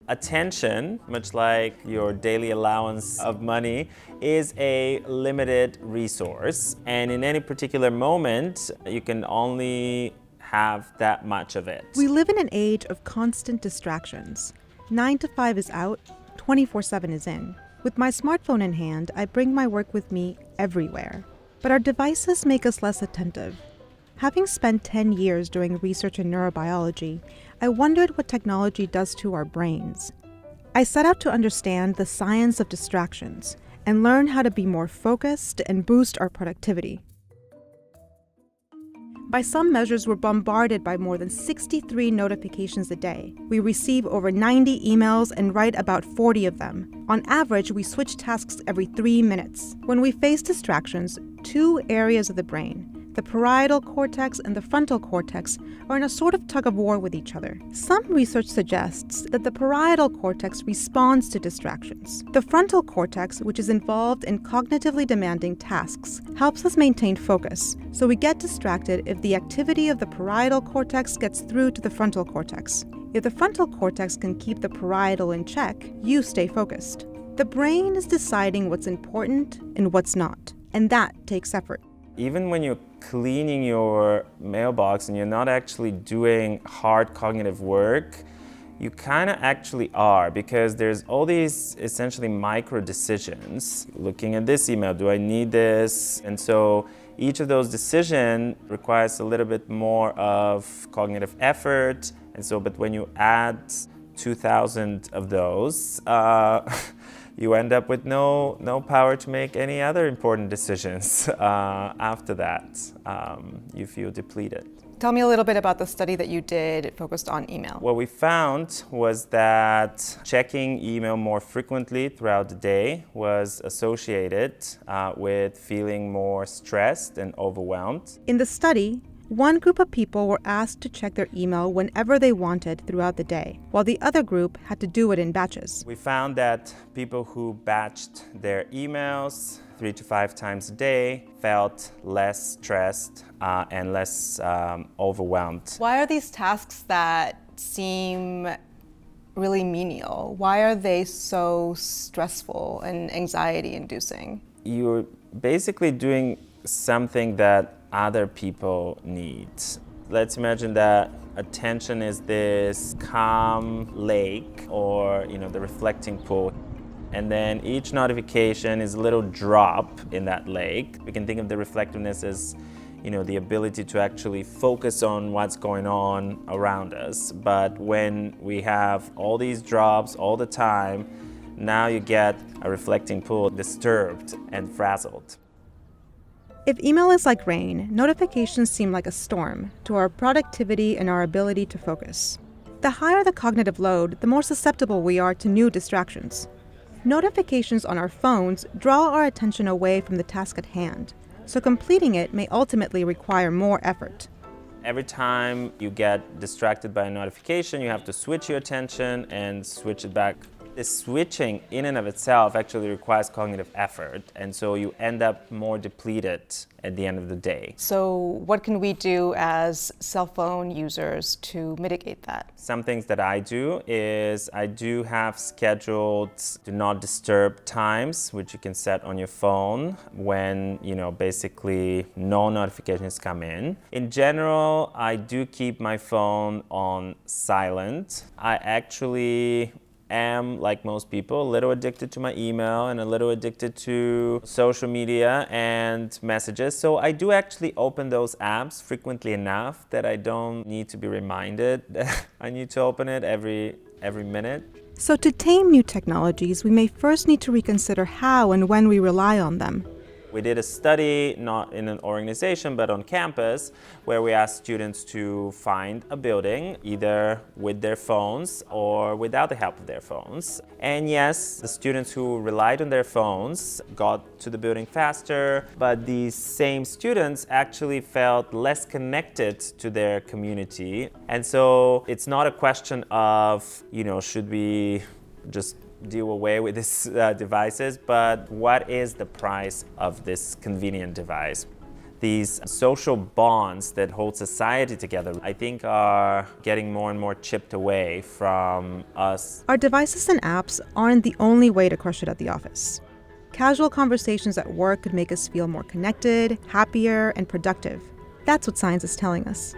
Attention, much like your daily allowance of money, is a limited resource. And in any particular moment, you can only have that much of it. We live in an age of constant distractions. 9 to 5 is out, 24/7 is in. With my smartphone in hand, I bring my work with me everywhere. But our devices make us less attentive. Having spent 10 years doing research in neurobiology, I wondered what technology does to our brains. I set out to understand the science of distractions and learn how to be more focused and boost our productivity. By some measures, we're bombarded by more than 63 notifications a day. We receive over 90 emails and write about 40 of them. On average, we switch tasks every 3 minutes. When we face distractions, two areas of the brain, the parietal cortex and the frontal cortex, are in a sort of tug-of-war with each other. Some research suggests that the parietal cortex responds to distractions. The frontal cortex, which is involved in cognitively demanding tasks, helps us maintain focus, so we get distracted if the activity of the parietal cortex gets through to the frontal cortex. If the frontal cortex can keep the parietal in check, you stay focused. The brain is deciding what's important and what's not, and that takes effort. Even when you're cleaning your mailbox and you're not actually doing hard cognitive work, you kind of actually are, because there's all these essentially micro decisions. Looking at this email, do I need this? And so each of those decisions requires a little bit more of cognitive effort. And so, but when you add 2,000 of those, you end up with no power to make any other important decisions. After that, you feel depleted. Tell me a little bit about the study that you did focused on email. What we found was that checking email more frequently throughout the day was associated with feeling more stressed and overwhelmed. In the study, one group of people were asked to check their email whenever they wanted throughout the day, while the other group had to do it in batches. We found that people who batched their emails 3 to 5 times a day felt less stressed and less overwhelmed. Why are these tasks that seem really menial, why are they so stressful and anxiety-inducing? You're basically doing something that other people need. Let's imagine that attention is this calm lake, or the reflecting pool. And then each notification is a little drop in that lake. We can think of the reflectiveness as the ability to actually focus on what's going on around us. But when we have all these drops all the time, now you get a reflecting pool disturbed and frazzled. If email is like rain, notifications seem like a storm to our productivity and our ability to focus. The higher the cognitive load, the more susceptible we are to new distractions. Notifications on our phones draw our attention away from the task at hand, so completing it may ultimately require more effort. Every time you get distracted by a notification, you have to switch your attention and switch it back. The switching in and of itself actually requires cognitive effort, and so you end up more depleted at the end of the day. So what can we do as cell phone users to mitigate that? Some things that I do is I do have scheduled do not disturb times, which you can set on your phone when, basically no notifications come in. In general, I do keep my phone on silent. I actually am, like most people, a little addicted to my email and a little addicted to social media and messages. So I do actually open those apps frequently enough that I don't need to be reminded that I need to open it every minute. So to tame new technologies, we may first need to reconsider how and when we rely on them. We did a study, not in an organization, but on campus, where we asked students to find a building, either with their phones or without the help of their phones. And yes, the students who relied on their phones got to the building faster, but these same students actually felt less connected to their community. And so it's not a question of, should we just do away with these devices, but what is the price of this convenient device? these social bonds that hold society together, I think are getting more and more chipped away from us. Our devices and apps aren't the only way to crush it at the office. Casual conversations at work could make us feel more connected, happier, and productive. That's what science is telling us.